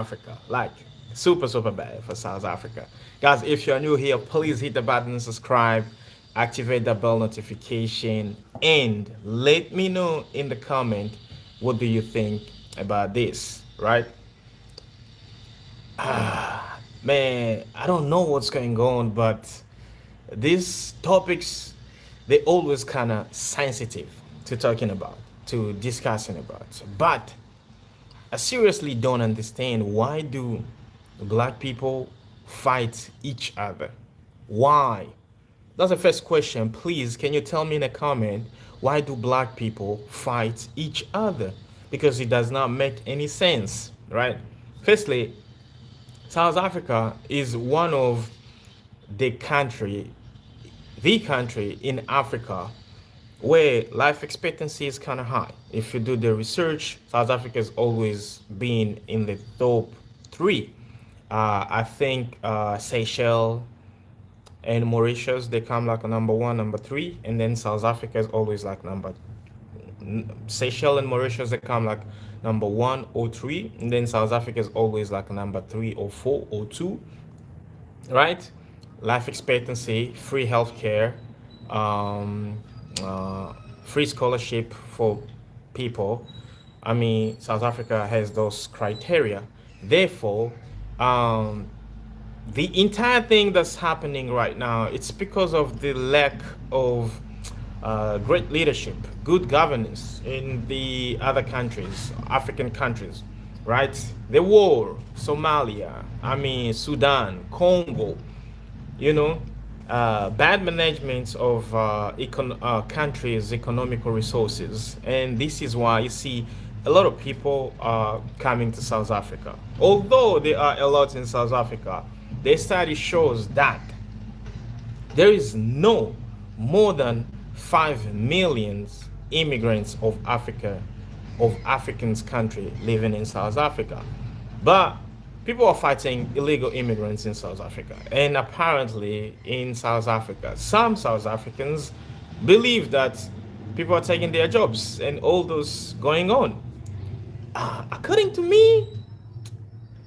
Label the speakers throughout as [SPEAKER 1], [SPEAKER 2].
[SPEAKER 1] Africa. Like super, super bad for South Africa. Guys, if you're new here, please hit the button, subscribe, activate the bell notification, and let me know in the comment what do you think about this, right? Man, I don't know what's going on, but these topics they always kind of sensitive to talking about, to discussing about. But I seriously don't understand why do black people fight each other? Why? That's the first question. Please, can you tell me in a comment why do black people fight each other? Because it does not make any sense, right? Firstly, South Africa is one of the country, the country in Africa where life expectancy is kind of high. If you do the research, South Africa has always been in the top three. I think Seychelles and Mauritius they come like a number one, number three, and then South Africa is always like number. Seychelles and Mauritius they come like number one or three, and then South Africa is always like number three or four or two, right? Life expectancy, free healthcare, um, free scholarship for people. I mean, South Africa has those criteria. Therefore, um, the entire thing that's happening right now, it's because of the lack of great leadership, good governance in the other countries, African countries, right? The war, Somalia, I mean, Sudan, Congo, you know, bad management of countries' economical resources. And this is why you see a lot of people coming to South Africa. Although there are a lot in South Africa, the study shows that there is no more than 5 million immigrants of Africa, of Africans country living in South Africa. But people are fighting illegal immigrants in South Africa. And apparently in South Africa, some South Africans believe that people are taking their jobs and all those going on. According to me,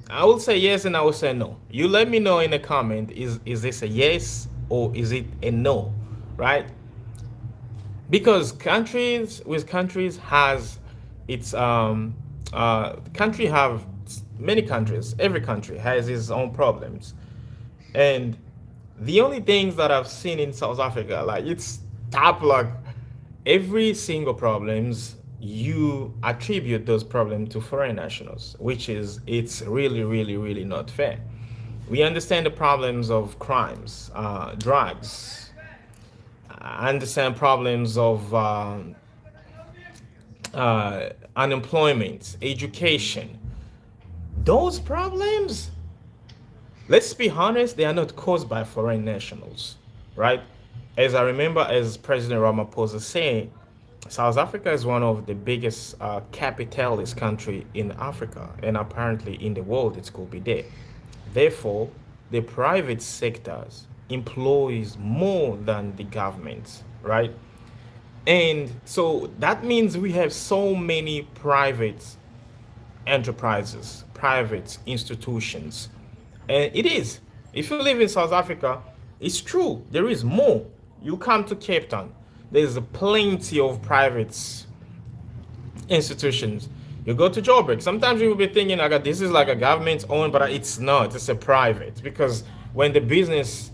[SPEAKER 1] I will say yes and I will say no. You let me know in the comment, is this a yes or is it a no, right? Because countries with countries has its country have many countries, every country has its own problems. And the only things that I've seen in South Africa, like it's top like every single problems you attribute those problems to foreign nationals, which is it's really, really, really not fair. We understand the problems of crimes, drugs. I understand problems of unemployment, education. Those problems, let's be honest, they are not caused by foreign nationals, right? As I remember, as President Ramaphosa saying, South Africa is one of the biggest capitalist country in Africa, and apparently in the world it could be there. Therefore, the private sectors employs more than the government, right? And so that means we have so many private enterprises, private institutions. And it is. If you live in South Africa, it's true. There is more. You come to Cape Town, there's plenty of private institutions. You go to Joburg. Sometimes you will be thinking like this is like a government owned, but it's not. It's a private because when the business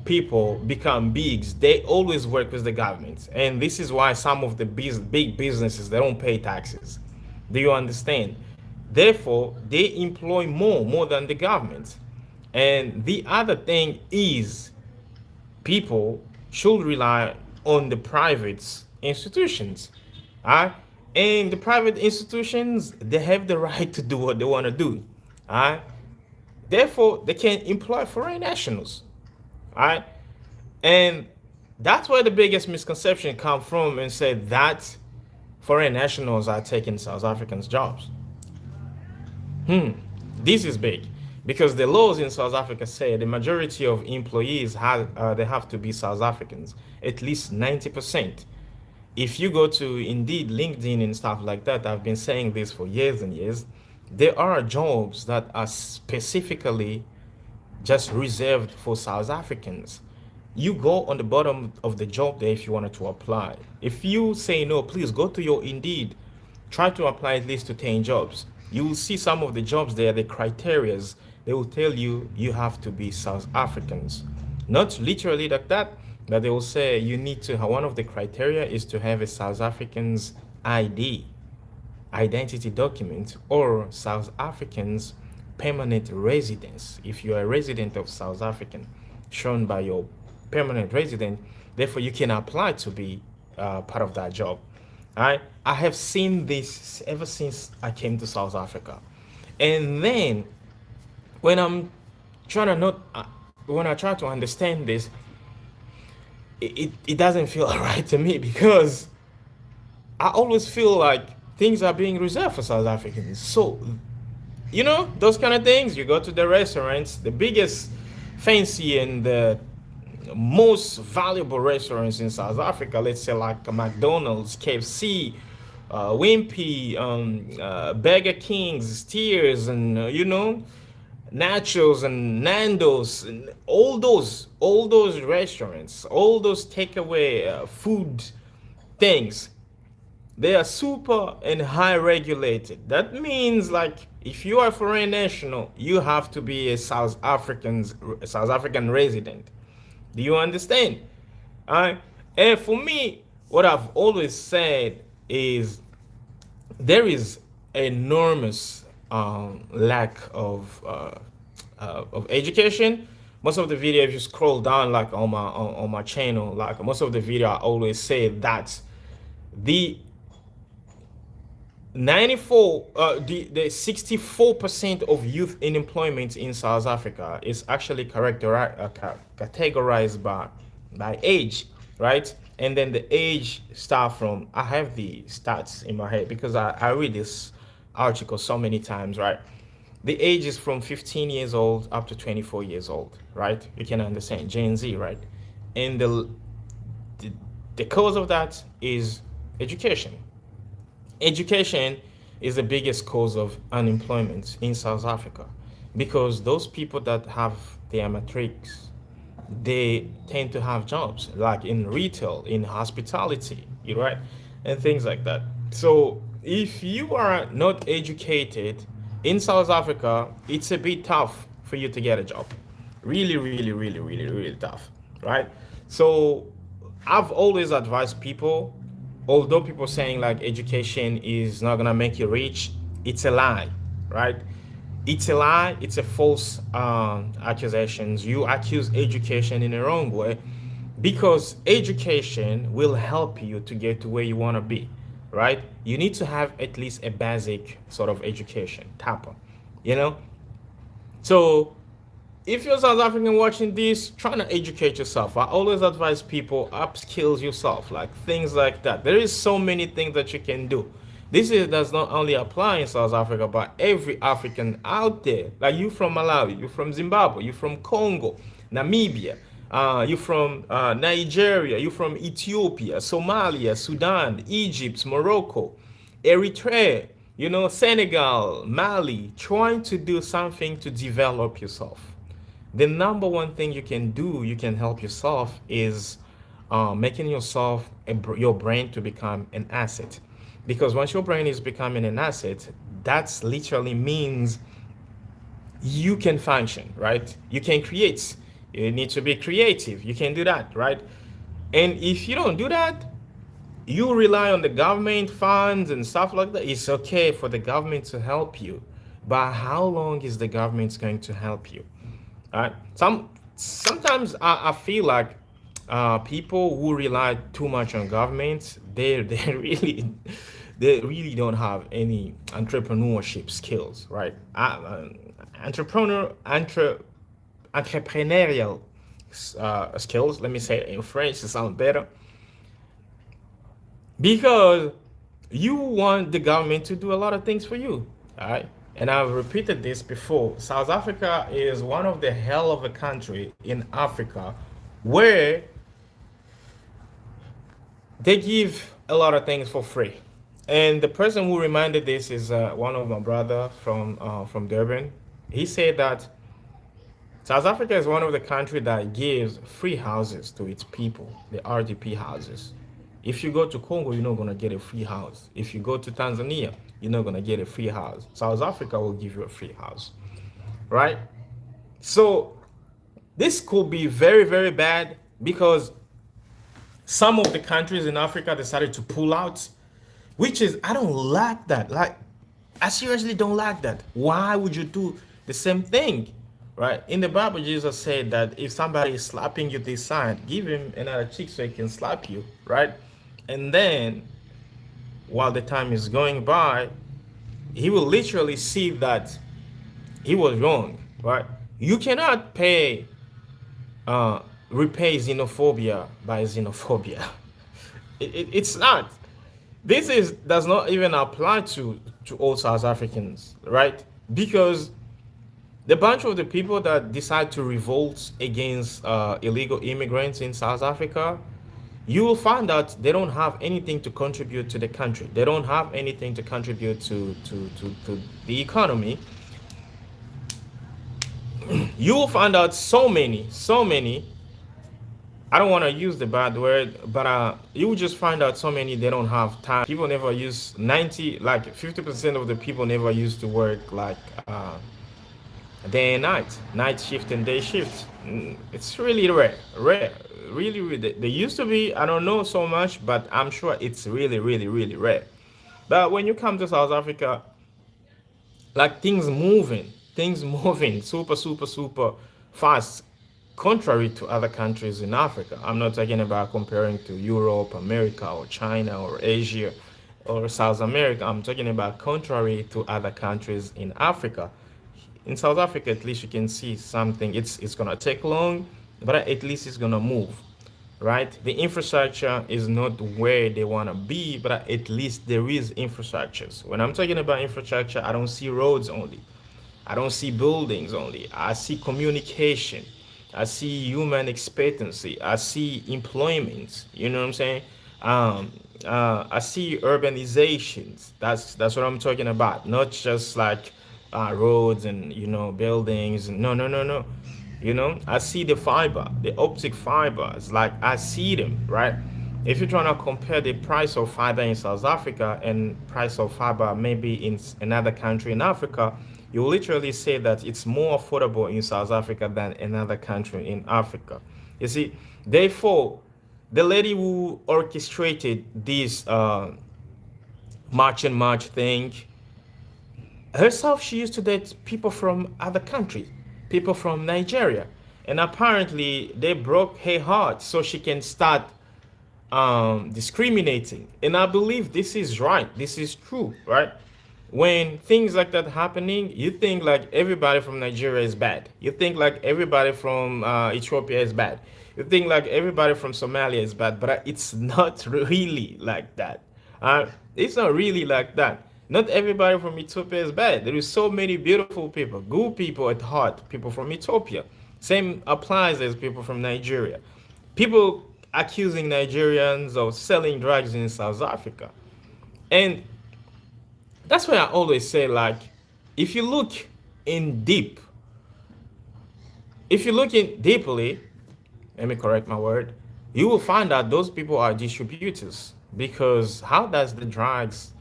[SPEAKER 1] people become bigs, they always work with the government, and this is why some of the big businesses they don't pay taxes. Do you understand? Therefore, they employ more than the government. And the other thing is people should rely on the private institutions. Alright? And the private institutions, they have the right to do what they want to do. Alright? Therefore, they can employ foreign nationals. Alright? And that's where the biggest misconception come from and say that foreign nationals are taking South Africans' jobs. This is big because the laws in South Africa say the majority of employees they have to be South Africans, at least 90%. If you go to Indeed, LinkedIn, and stuff like that, I've been saying this for years and years. there are jobs that are specifically just reserved for South Africans. You go on the bottom of the job there if you wanted to apply. If you say no, please go to your Indeed. Try to apply at least to 10 jobs. You will see some of the jobs there, the criterias, they will tell you you have to be South Africans. Not literally like that, but they will say you need to have one of the criteria is to have a South African's ID, identity document, or South African's permanent residence. If you are a resident of South African, shown by your permanent resident, therefore you can apply to be part of that job. I have seen this ever since I came to South Africa, and then when I'm trying to not when I try to understand this, it doesn't feel right to me because I always feel like things are being reserved for South Africans. So, those kind of things. You go to the restaurants, the biggest, fancy, and the most valuable restaurants in South Africa, let's say like McDonald's, KFC, Wimpy, Burger Kings, Steers, and Nachos and Nando's, and all those restaurants, all those takeaway food things, they are super and high regulated. That means like if you are a foreign national, you have to be a South African resident. Do you understand? And for me, what I've always said is there is enormous lack of education. Most of the video, if you scroll down like on my channel, like most of the video, I always say that the the 64% of youth unemployment in South Africa is actually categorized by age, right? And then the age start from, I have the stats in my head because I read this article so many times, right? The age is from 15 years old up to 24 years old, right? You can understand Gen Z, right? And the cause of that is education. Education is the biggest cause of unemployment in South Africa because those people that have their matrics, they tend to have jobs like in retail, in hospitality, right? And things like that. So if you are not educated in South Africa, it's a bit tough for you to get a job. Really, really, really, really, really tough, right? So I've always advised people, although people saying like education is not gonna make you rich, it's a lie, right? It's a lie. It's a false accusations. You accuse education in a wrong way because education will help you to get to where you want to be, right? You need to have at least a basic sort of education, TAPA, you know? So if you're South African watching this, trying to educate yourself. I always advise people upskills yourself, like things like that. There is so many things that you can do. Does not only apply in South Africa, but every African out there. Like you from Malawi, you from Zimbabwe, you from Congo, Namibia, you from Nigeria, you from Ethiopia, Somalia, Sudan, Egypt, Morocco, Eritrea, Senegal, Mali, trying to do something to develop yourself. The number one thing you can do, you can help yourself, is making your brain to become an asset. Because once your brain is becoming an asset, that's literally means you can function, right? You can create. You need to be creative. You can do that, right? And if you don't do that, you rely on the government funds and stuff like that. It's okay for the government to help you, but how long is the government going to help you? Right? Sometimes I feel like people who rely too much on government, they really don't have any entrepreneurship skills, right? Entrepreneurial skills. Let me say it in French to sound better, because you want the government to do a lot of things for you, all right? And I've repeated this before. South Africa is one of the hell of a country in Africa where they give a lot of things for free. And the person who reminded this is one of my brother from Durban. He said that South Africa is one of the countries that gives free houses to its people, the RDP houses. If you go to Congo, you're not gonna get a free house. If you go to Tanzania, you're not gonna get a free house. South Africa will give you a free house, right? So this could be very, very bad because some of the countries in Africa decided to pull out, which is, I don't like that. Like, I seriously don't like that. Why would you do the same thing? Right? In the Bible, Jesus said that if somebody is slapping you this side, give him another cheek so he can slap you, right? And then while the time is going by, he will literally see that he was wrong, right? You cannot repay xenophobia by xenophobia. It's not. This is does not even apply to all South Africans, right? Because the bunch of the people that decide to revolt against illegal immigrants in South Africa, you will find out they don't have anything to contribute to the country. They don't have anything to contribute to the economy. You will find out so many. I don't want to use the bad word, but you will just find out so many they don't have time. People never use 90, like 50% of the people never used to work like day and night shift and day shift. It's really rare, really, really. They used to be, I don't know so much, but I'm sure it's really, really, really rare. But when you come to South Africa, like things moving super, super, super fast, contrary to other countries in Africa. I'm not talking about comparing to Europe, America, or China, or Asia, or South America. I'm talking about contrary to other countries in Africa. In South Africa, at least you can see something. It's gonna take long, but at least it's gonna move, right? The infrastructure is not where they wanna be, but at least there is infrastructures. When I'm talking about infrastructure, I don't see roads only. I don't see buildings only. I see communication. I see human expectancy. I see employment. You know what I'm saying? I see urbanizations. That's what I'm talking about. Not just like roads and buildings. No, no, no, no. I see the fiber, the optic fibers. Like I see them, right? If you're trying to compare the price of fiber in South Africa and price of fiber maybe in another country in Africa, you literally say that it's more affordable in South Africa than another country in Africa. You see, therefore, the lady who orchestrated this March and March thing, herself, she used to date people from other countries, people from Nigeria. And apparently, they broke her heart so she can start discriminating. And I believe this is right. This is true, right? When things like that happening, you think like everybody from Nigeria is bad. You think like everybody from Ethiopia is bad. You think like everybody from Somalia is bad, but it's not really like that. It's not really like that. Not everybody from Ethiopia is bad. There is so many beautiful people, good people at heart, people from Ethiopia. Same applies as people from Nigeria. People accusing Nigerians of selling drugs in South Africa. And that's why I always say, like, if you look in deep, if you look in deeply, let me correct my word, you will find that those people are distributors. Because how does the drugs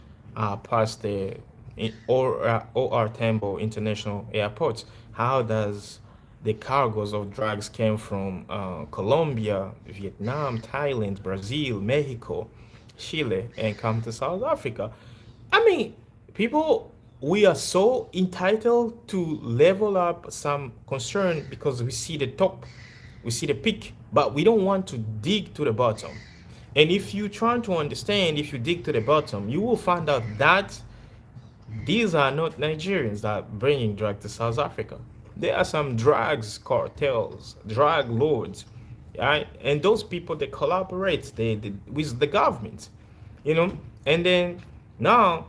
[SPEAKER 1] pass the OR Tambo International Airport? How does the cargoes of drugs came from Colombia, Vietnam, Thailand, Brazil, Mexico, Chile, and come to South Africa? I mean, people, we are so entitled to level up some concern because we see the top, we see the peak, but we don't want to dig to the bottom. And if you try to understand, if you dig to the bottom, you will find out that these are not Nigerians that are bringing drugs to South Africa. There are some drugs cartels, drug lords, right? And those people, they collaborate with the government, and then now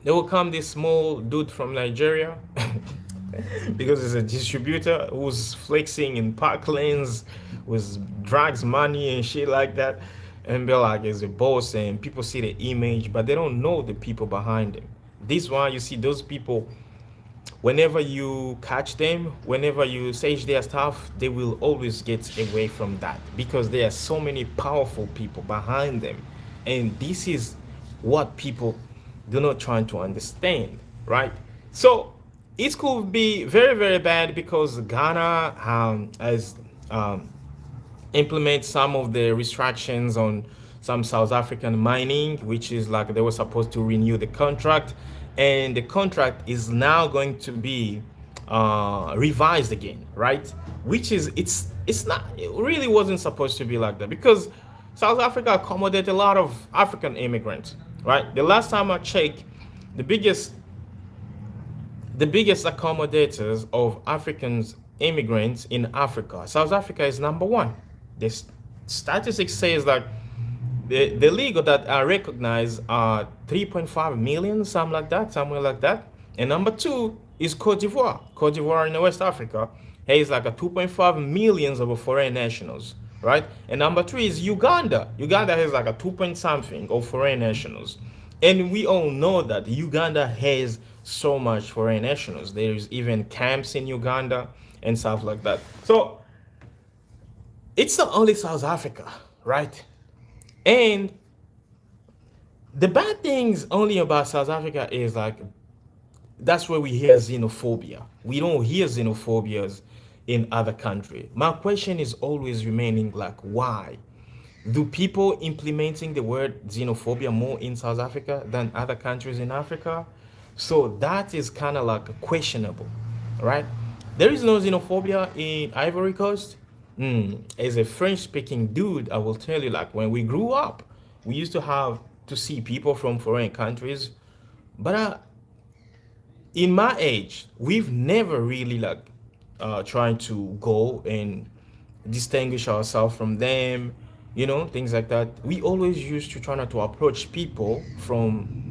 [SPEAKER 1] there will come this small dude from Nigeria because he's a distributor who's flexing in park lanes with drugs money and shit like that. and be like as a boss, and people see the image, but they don't know the people behind them. This why you see those people, whenever you catch them, whenever you say their stuff, they will always get away from that because there are so many powerful people behind them. And this is what people do not try to understand, right? So it could be very, very bad because Ghana has um, implement some of the restrictions on some South African mining, which is like they were supposed to renew the contract, and the contract is now going to be revised again, right? Which is it's not, it really wasn't supposed to be like that because South Africa accommodated a lot of African immigrants, right? The last time I checked, the biggest the biggest accommodators of Africans immigrants in Africa. South Africa is number one. The statistics says that the legal that are recognized are 3.5 million, something like that, somewhere like that. And number two is Cote d'Ivoire. Cote d'Ivoire in West Africa has like a 2.5 millions of foreign nationals, right? And number three is Uganda. Uganda has like a 2 point something of foreign nationals. And we all know that Uganda has so much foreign nationals. There's even camps in Uganda and stuff like that. So it's not only South Africa, right? And the bad things only about South Africa is like that's where we hear xenophobia. We don't hear xenophobias in other countries. My question is always remaining like why? Do people implementing the word xenophobia more in South Africa than other countries in Africa? So that is kind of like questionable, right? There is no xenophobia in Ivory Coast. As a French-speaking dude, I will tell you, like when we grew up, we used to have to see people from foreign countries, but in my age, we've never really like trying to go and distinguish ourselves from them, things like that. We always used to try not to approach people from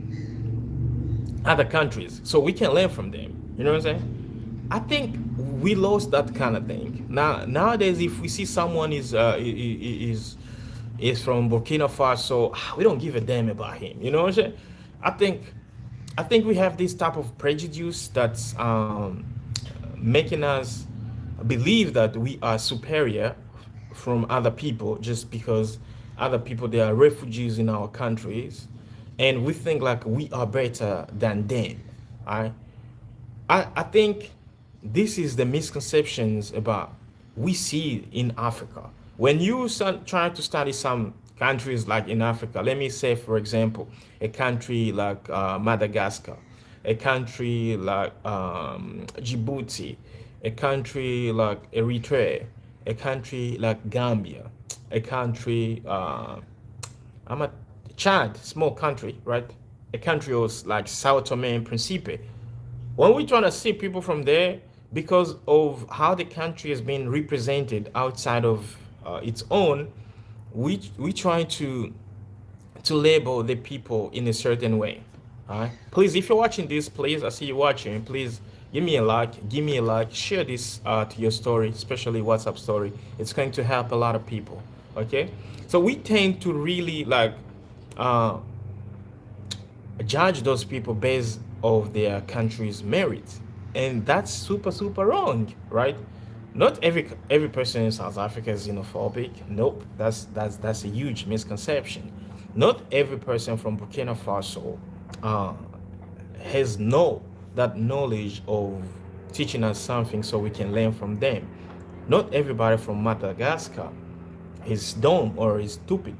[SPEAKER 1] other countries so we can learn from them. You know what I'm saying? I think we lost that kind of thing. Nowadays, if we see someone is from Burkina Faso, we don't give a damn about him. You know what I'm saying? I think I think we have this type of prejudice that's making us believe that we are superior from other people just because other people they are refugees in our countries, and we think like we are better than them. I I think this is the misconceptions about we see in Africa. When you start trying to study some countries like in Africa, let me say, for example, a country like Madagascar, a country like Djibouti, a country like Eritrea, a country like Gambia, a country, I'm a Chad, small country, right? A country was like Sao Tome and Principe. When we trying to see people from there, because of how the country has been represented outside of its own, we try to label the people in a certain way. All right. Please, if you're watching this, please, I see you watching. Please give me a like, share this to your story, especially WhatsApp story. It's going to help a lot of people. Okay. So we tend to really like uh, judge those people based of their country's merit, and that's super wrong, right? Not every person in South Africa is xenophobic. Nope, that's a huge misconception. Not every person from Burkina Faso uh, has that knowledge of teaching us something so we can learn from them. Not everybody from Madagascar is dumb or is stupid.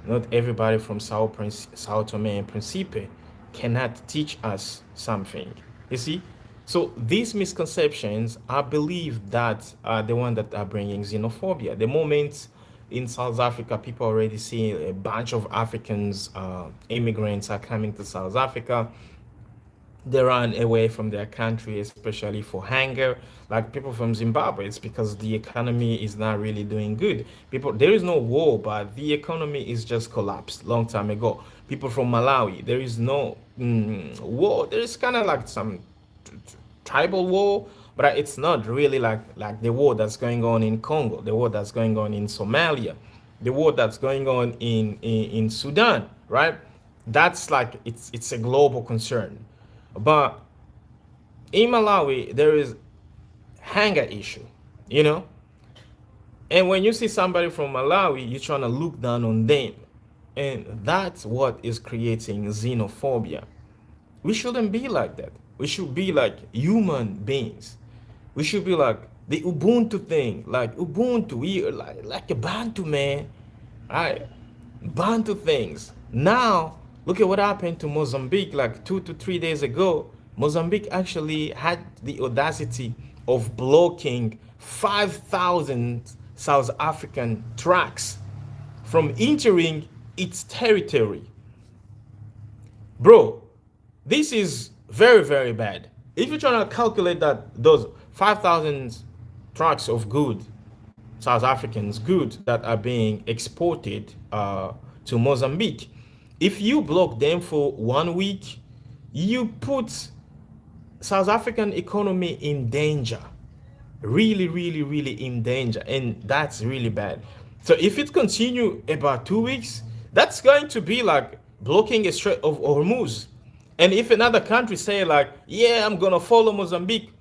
[SPEAKER 1] Not everybody from Sao Tome and Principe cannot teach us something. You see? So these misconceptions, I believe that are the one that are bringing xenophobia. The moment in South Africa, people already see a bunch of Africans, immigrants are coming to South Africa. They run away from their country, especially for hunger. Like people from Zimbabwe, it's because the economy is not really doing good. People, there is no war, but the economy is just collapsed long time ago. People from Malawi, there is no war. There is kind of like some tribal war, but it's not really like the war that's going on in Congo, the war that's going on in Somalia. the war that's going on in Sudan, right? That's like it's a global concern. But in Malawi, there is hunger issue, you know. And when you see somebody from Malawi, you're trying to look down on them, and that's what is creating xenophobia. We shouldn't be like that. We should be like human beings. We should be like the Ubuntu thing, like Ubuntu. We are like a Bantu, man. Right? Bantu things. Now, look at what happened to Mozambique like 2 to 3 days ago. Mozambique actually had the audacity of blocking 5,000 South African trucks from entering its territory. Bro, this is very, very bad. If you're trying to calculate that those 5,000 trucks of good, South Africans' goods that are being exported to Mozambique, if you block them for 1 week, you put South African economy in danger. Really, really, really in danger. And that's really bad. So if it continue about 2 weeks, that's going to be like blocking a Strait of Hormuz. And if another country say like, yeah, I'm gonna follow Mozambique,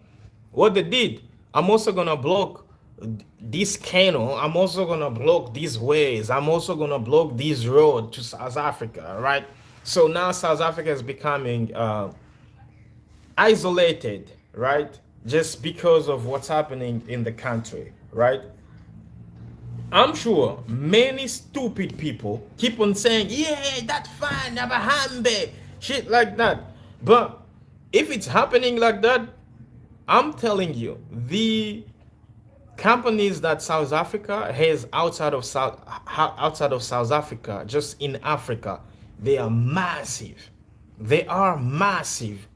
[SPEAKER 1] what they did, I'm also gonna block this canal. I'm also gonna block these ways. I'm also gonna block this road to South Africa, right? So now South Africa is becoming isolated, right? Just because of what's happening in the country, right? I'm sure many stupid people keep on saying, yeah, that's fine, Abahambe, shit like that. But if it's happening like that, I'm telling you, the companies that South Africa has outside of South Africa, just in Africa, they are massive. They are massive,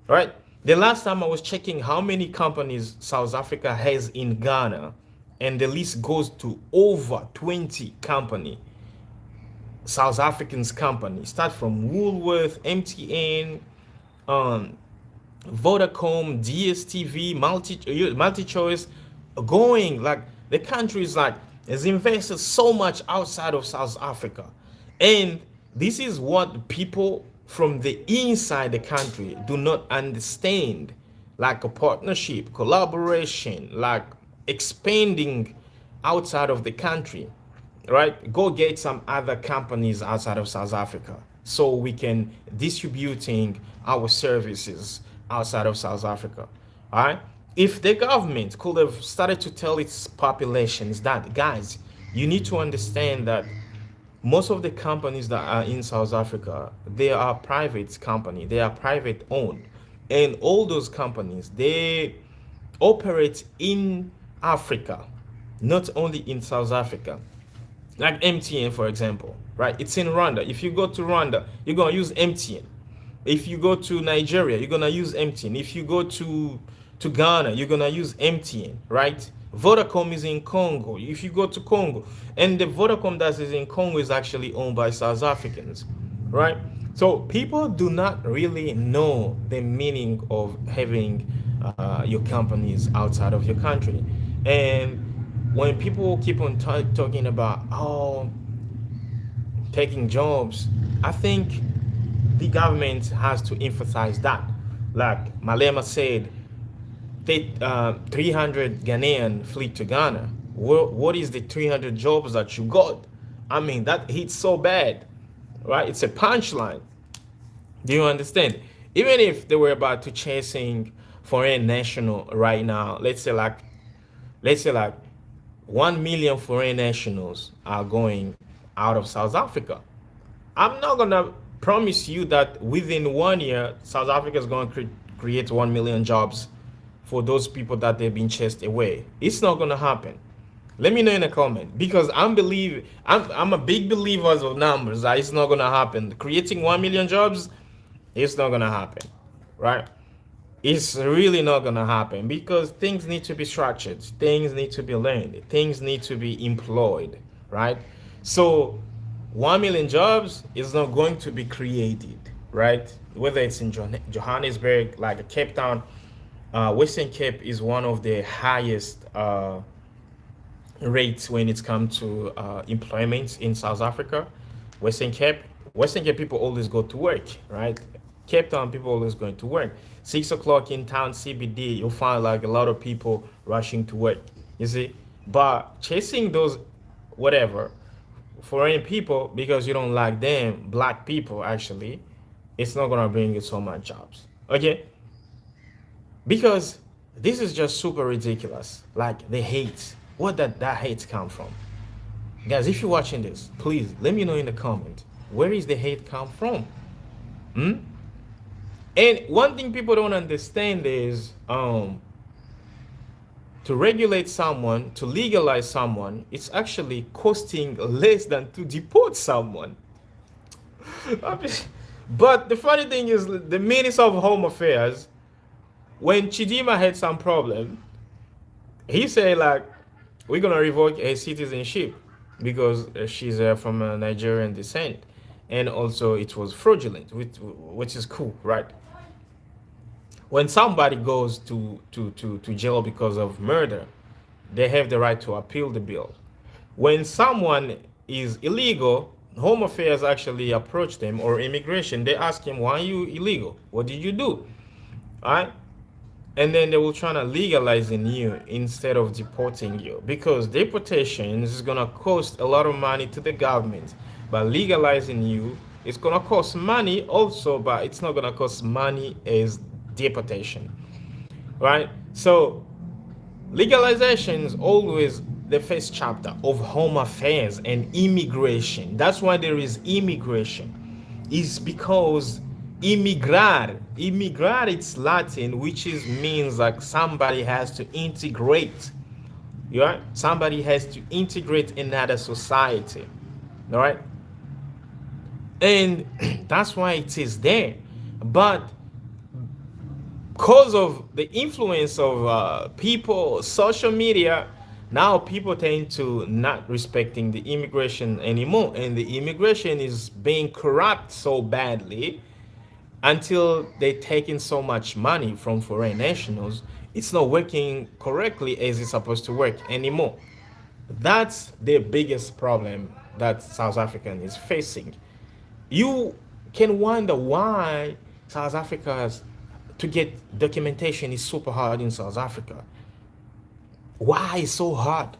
[SPEAKER 1] right? The last time I was checking how many companies South Africa has in Ghana, and the list goes to over 20 company, South Africans company. Start from Woolworth, MTN, Vodacom, DSTV, multi-choice, going like the country is like has invested so much outside of South Africa. And this is what people from the inside the country do not understand, like a partnership, collaboration, like expanding outside of the country, right? Go get some other companies outside of South Africa so we can distributing our services outside of South Africa. All right. If the government could have started to tell its populations that, guys, you need to understand that most of the companies that are in South Africa, they are private company, they are private owned, and all those companies, they operate in Africa, not only in South Africa. Like MTN, for example, right? It's in Rwanda. If you go to Rwanda, you're gonna use MTN. If you go to Nigeria, you're gonna use MTN. If you go to Ghana, you're gonna use MTN, right? Vodacom is in Congo. If you go to Congo, and the Vodacom that is in Congo is actually owned by South Africans, right? So people do not really know the meaning of having your companies outside of your country. And when people keep on talking about taking jobs, I think the government has to emphasize that. Like Malema said, 300 Ghanaian flee to Ghana. What is the 300 jobs that you got? I mean, that hits so bad, right? It's a punchline. Do you understand? Even if they were about to chasing foreign national right now, let's say like 1 million foreign nationals are going out of South Africa. I'm not gonna promise you that within 1 year, South Africa is going to create 1 million jobs for those people that they've been chased away. It's not gonna happen. Let me know in a comment, because I'm a big believer of numbers. It's not gonna happen. Creating 1 million jobs, it's not gonna happen, right? It's really not gonna happen because things need to be structured, things need to be learned, things need to be employed, right? So 1 million jobs is not going to be created, right? Whether it's in Johannesburg, like Cape Town, Western Cape is one of the highest rates when it's come to employment in South Africa. Western Cape people always go to work, right? Cape Town people always going to work. 6 o'clock in town CBD, you'll find like a lot of people rushing to work. You see, but chasing those whatever foreign people because you don't like them, black people actually, it's not gonna bring you so much jobs. Okay, because this is just super ridiculous. Like the hate, what that hate come from? Guys, if you're watching this, please let me know in the comment, where is the hate come from? Hmm? And one thing people don't understand is to regulate someone, to legalize someone, it's actually costing less than to deport someone. But the funny thing is, the Minister of Home Affairs, when Chidima had some problem, he said like, we're gonna revoke her citizenship because she's from a Nigerian descent, and also it was fraudulent, which is cool, right? When somebody goes to jail because of murder, they have the right to appeal the bill. When someone is illegal, Home Affairs actually approach them, or immigration, they ask him, why are you illegal? What did you do? All right? And then they will try to legalizing you instead of deporting you, because deportation is gonna cost a lot of money to the government. But legalizing you, it's gonna cost money also, but it's not gonna cost money as deportation, right? So legalization is always the first chapter of Home Affairs and immigration. That's why there is immigration. Is because immigrare, it's Latin, which is means like somebody has to integrate. Yeah, somebody has to integrate another society. All right, and that's why it is there. But because of the influence of people, social media, now people tend to not respecting the immigration anymore, and the immigration is being corrupt so badly until they taking so much money from foreign nationals. It's not working correctly as it's supposed to work anymore. That's the biggest problem that South African is facing. You can wonder why South Africa's to get documentation is super hard in South Africa. Why is so hard?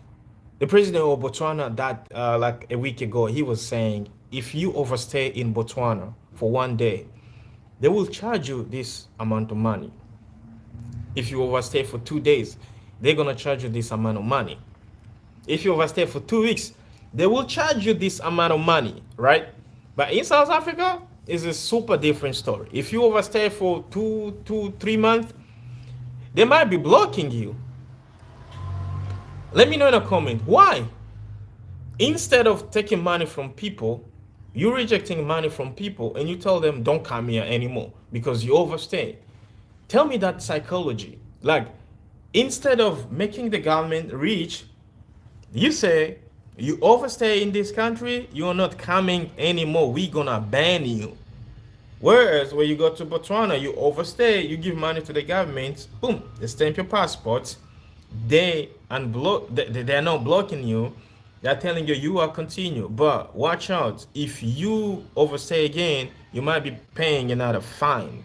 [SPEAKER 1] The president of Botswana, that like a week ago, he was saying if you overstay in Botswana for one day, they will charge you this amount of money. If you overstay for 2 days, they're gonna charge you this amount of money. If you overstay for 2 weeks, they will charge you this amount of money, right? But in South Africa, it's a super different story. If you overstay for 3 months, they might be blocking you. Let me know in a comment why. Instead of taking money from people, you're rejecting money from people and you tell them don't come here anymore because you overstay. Tell me that psychology. Like, instead of making the government rich, you say you overstay in this country, you're not coming anymore, we're gonna ban you. Whereas when you go to Botswana, you overstay, you give money to the government, boom, they stamp your passport, they they're not blocking you, they're telling you you are continue. But watch out, if you overstay again, you might be paying another fine.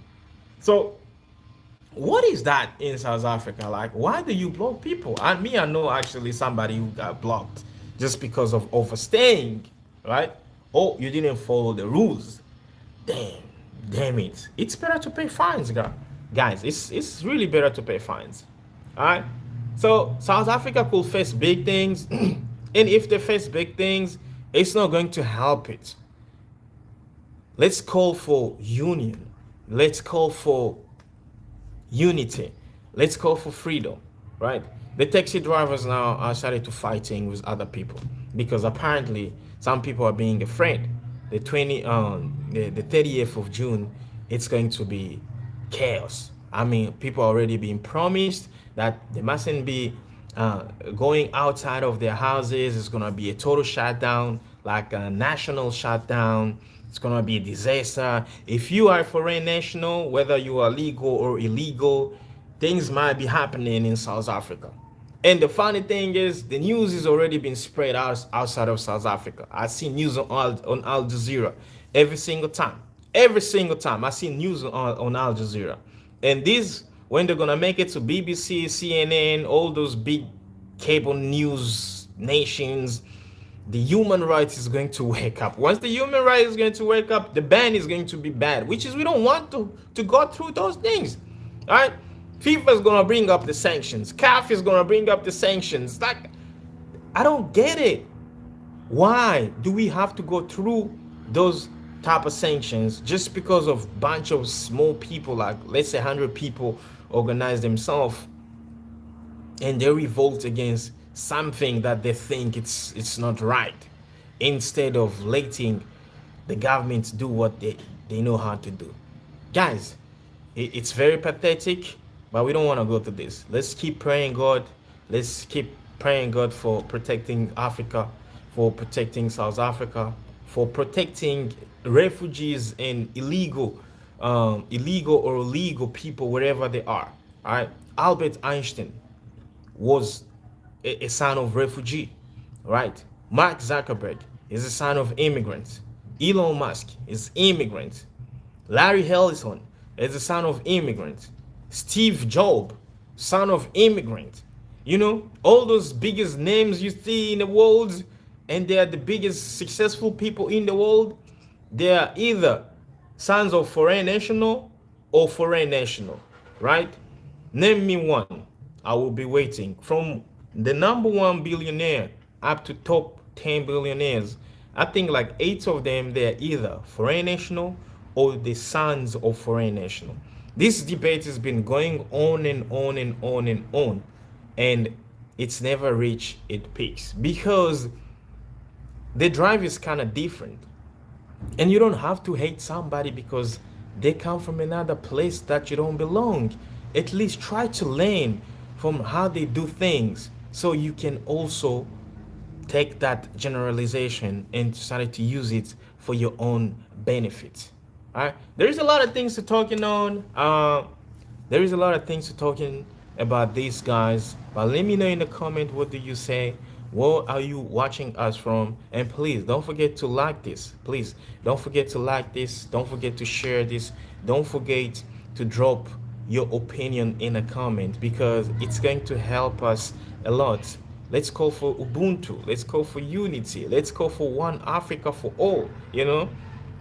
[SPEAKER 1] So what is that in South Africa? Like, why do you block people? I know actually somebody who got blocked just because of overstaying, right? Oh, you didn't follow the rules. Damn it. It's better to pay fines, guys. It's really better to pay fines. All right? So South Africa could face big things, and if they face big things, it's not going to help it. Let's call for union. Let's call for unity. Let's call for freedom, right? The taxi drivers now are starting to fighting with other people because apparently some people are being afraid. The 30th of June, it's going to be chaos. I mean, people are already being promised that they mustn't be going outside of their houses. It's gonna be a total shutdown, like a national shutdown. It's gonna be a disaster. If you are a foreign national, whether you are legal or illegal, things might be happening in South Africa. And the funny thing is, the news is already been spread out outside of South Africa. I see news on Al Jazeera every single time. Every single time I see news on Al Jazeera. And this, when they're gonna make it to BBC, CNN, all those big cable news nations, the human rights is going to wake up. Once the human rights is going to wake up, the ban is going to be bad, which is we don't want to go through those things. All right? FIFA is gonna bring up the sanctions. CAF is gonna bring up the sanctions. Like, I don't get it. Why do we have to go through those type of sanctions just because of bunch of small people, like let's say 100 people organize themselves and they revolt against something that they think it's not right, instead of letting the government do what they know how to do? Guys, it's very pathetic, but we don't want to go to this. Let's keep praying God. Let's keep praying God for protecting Africa, for protecting South Africa, for protecting refugees and illegal or legal people wherever they are. All right. Albert Einstein was a son of refugee, right? Mark Zuckerberg is a son of immigrants. Elon Musk is immigrant. Larry Ellison is the son of immigrant. Steve Jobs, son of immigrant. You know, all those biggest names you see in the world, and they are the biggest successful people in the world, they are either sons of foreign national or foreign national, right? Name me one. I will be waiting. From the number one billionaire up to top 10 billionaires, I think like 8 of them, they're either foreign national or the sons of foreign national. This debate has been going on and on and on and on, and it's never reached its peaks because the drive is kind of different. And you don't have to hate somebody because they come from another place that you don't belong. At least try to learn from how they do things so you can also take that generalization and start to use it for your own benefit. All right. There is a lot of things to talking on. There is a lot of things to talking about these guys. But let me know in the comment, what do you say? Where are you watching us from? And please don't forget to like this. Please don't forget to like this. Don't forget to share this. Don't forget to drop your opinion in a comment, because it's going to help us a lot. Let's call for Ubuntu. Let's call for unity. Let's call for one Africa for all. You know,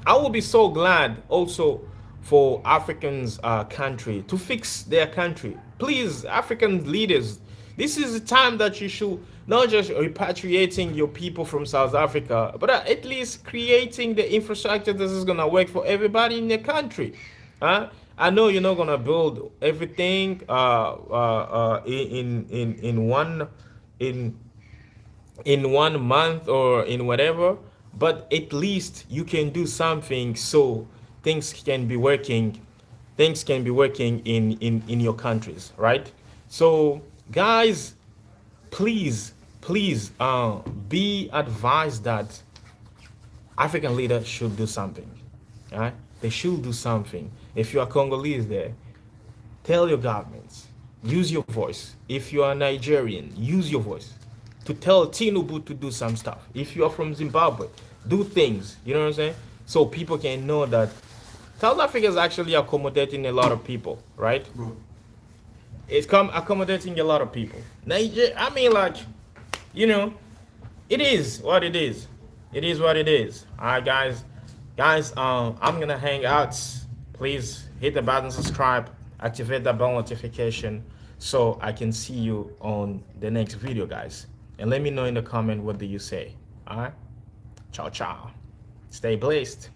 [SPEAKER 1] I will be so glad also for Africans' country to fix their country. Please, African leaders, this is the time that you should not just repatriating your people from South Africa, but at least creating the infrastructure that is gonna work for everybody in the country. I know you're not gonna build everything in one in 1 month or in whatever, but at least you can do something so things can be working. Things can be working in your countries, right? So guys, please be advised that African leaders should do something. All right, they should do something. If you are Congolese there, tell your governments, use your voice. If you are Nigerian, use your voice to tell Tinubu to do some stuff. If you are from Zimbabwe, do things, you know what I'm saying? So people can know that South Africa is actually accommodating a lot of people, right? It's accommodating a lot of people. Nigeria, I mean, like, you know, it is what it is. It is what it is. All right, guys. I'm gonna hang out. Please hit the button, subscribe, activate the bell notification so I can see you on the next video, guys. And let me know in the comment, what do you say? All right. Ciao, ciao. Stay blessed.